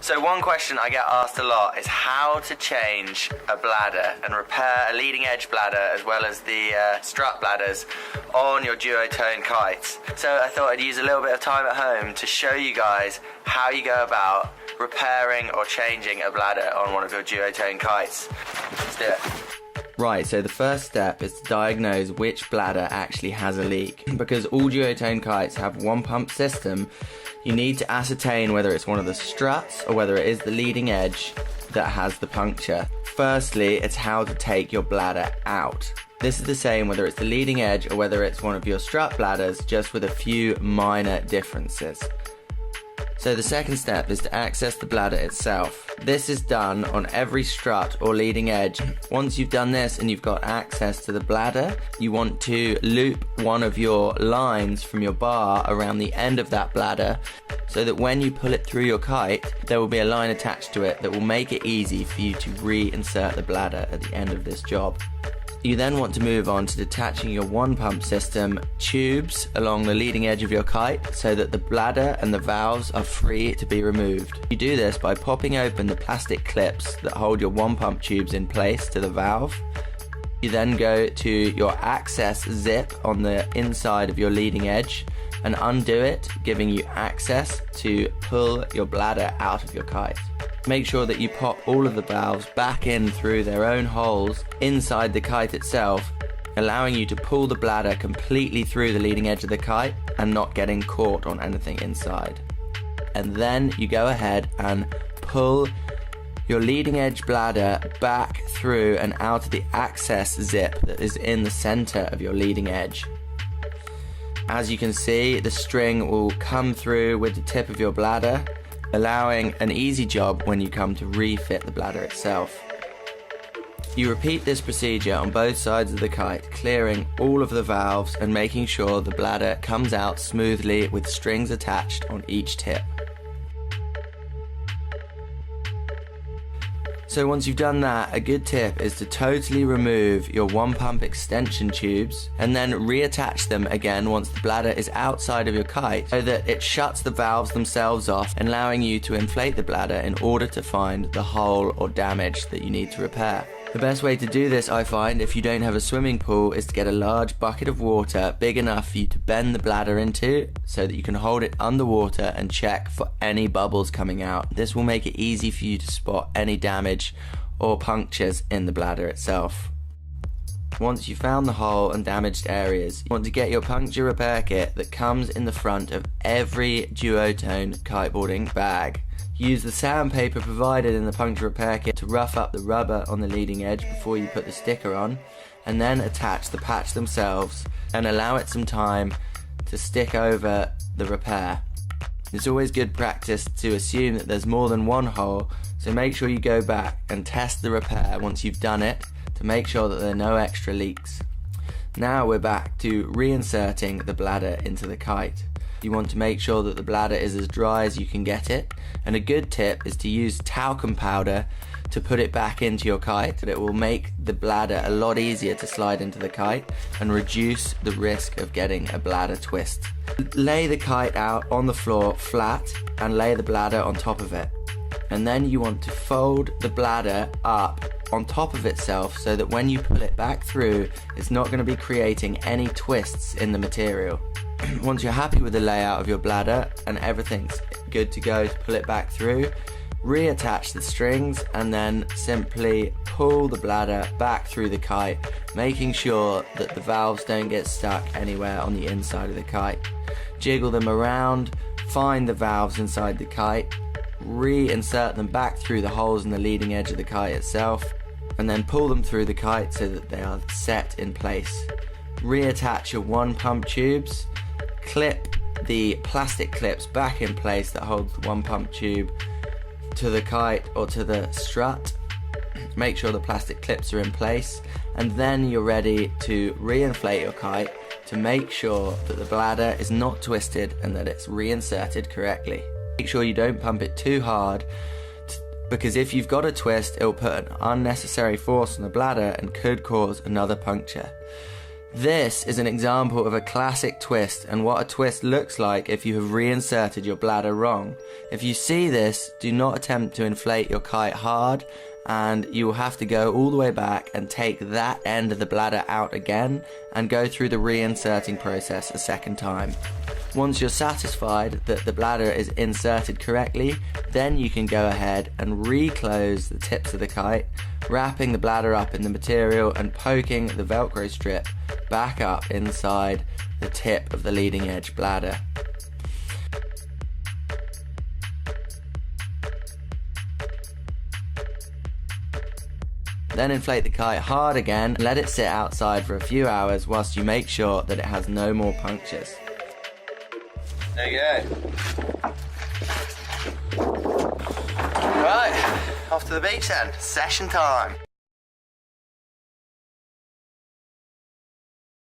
So one question I get asked a lot is how to change a bladder and repair a leading edge bladder as well as the strut bladders on your Duotone kites. So I thought I'd use a little bit of time at home to show you guys how you go about repairing or changing a bladder on one of your Duotone kites. Let's do it. Right, so the first step is to diagnose which bladder actually has a leak. Because all Duotone kites have one pump system, you need to ascertain whether it's one of the struts or whether it is the leading edge that has the puncture. Firstly, it's how to take your bladder out. This is the same whether it's the leading edge or whether it's one of your strut bladders, just with a few minor differences. So the second step is to access the bladder itself. This is done on every strut or leading edge. Once you've done this and you've got access to the bladder, you want to loop one of your lines from your bar around the end of that bladder so that when you pull it through your kite, there will be a line attached to it that will make it easy for you to reinsert the bladder at the end of this job. You then want to move on to detaching your one pump system tubes along the leading edge of your kite so that the bladder and the valves are free to be removed. You do this by popping open the plastic clips that hold your one pump tubes in place to the valve. You then go to your access zip on the inside of your leading edge and undo it, giving you access to pull your bladder out of your kite. Make sure that you pop all of the valves back in through their own holes inside the kite itself, allowing you to pull the bladder completely through the leading edge of the kite and not getting caught on anything inside. And then you go ahead and pull your leading edge bladder back through and out of the access zip that is in the center of your leading edge. As you can see, the string will come through with the tip of your bladder, allowing an easy job when you come to refit the bladder itself. You repeat this procedure on both sides of the kite, clearing all of the valves and making sure the bladder comes out smoothly with strings attached on each tip. So once you've done that, a good tip is to totally remove your one pump extension tubes and then reattach them again once the bladder is outside of your kite so that it shuts the valves themselves off, allowing you to inflate the bladder in order to find the hole or damage that you need to repair. The best way to do this, I find, if you don't have a swimming pool, is to get a large bucket of water big enough for you to bend the bladder into so that you can hold it underwater and check for any bubbles coming out. This will make it easy for you to spot any damage or punctures in the bladder itself. Once you've found the hole and damaged areas, you want to get your puncture repair kit that comes in the front of every Duotone kiteboarding bag. Use the sandpaper provided in the puncture repair kit to rough up the rubber on the leading edge before you put the sticker on, and then attach the patch themselves and allow it some time to stick over the repair. It's always good practice to assume that there's more than one hole, so make sure you go back and test the repair once you've done it to make sure that there are no extra leaks. Now we're back to reinserting the bladder into the kite. You want to make sure that the bladder is as dry as you can get it, and a good tip is to use talcum powder to put it back into your kite. It will make the bladder a lot easier to slide into the kite and reduce the risk of getting a bladder twist. Lay the kite out on the floor flat and lay the bladder on top of it. And then you want to fold the bladder up on top of itself so that when you pull it back through, it's not going to be creating any twists in the material. Once you're happy with the layout of your bladder and everything's good to go to pull it back through, reattach the strings and then simply pull the bladder back through the kite, making sure that the valves don't get stuck anywhere on the inside of the kite. Jiggle them around, find the valves inside the kite, reinsert them back through the holes in the leading edge of the kite itself, and then pull them through the kite so that they are set in place. Reattach your one pump tubes, clip the plastic clips back in place that hold the one pump tube to the kite or to the strut. Make sure the plastic clips are in place, and then you're ready to reinflate your kite to make sure that the bladder is not twisted and that it's reinserted correctly. Make sure you don't pump it too hard, because if you've got a twist, it will put an unnecessary force on the bladder and could cause another puncture. This is an example of a classic twist and what a twist looks like if you have reinserted your bladder wrong. If you see this, do not attempt to inflate your kite hard, and you will have to go all the way back and take that end of the bladder out again and go through the reinserting process a second time. Once you're satisfied that the bladder is inserted correctly, then you can go ahead and reclose the tips of the kite, wrapping the bladder up in the material and poking the Velcro strip back up inside the tip of the leading edge bladder. Then inflate the kite hard again and let it sit outside for a few hours whilst you make sure that it has no more punctures. There you go. Right, off to the beach then. Session time.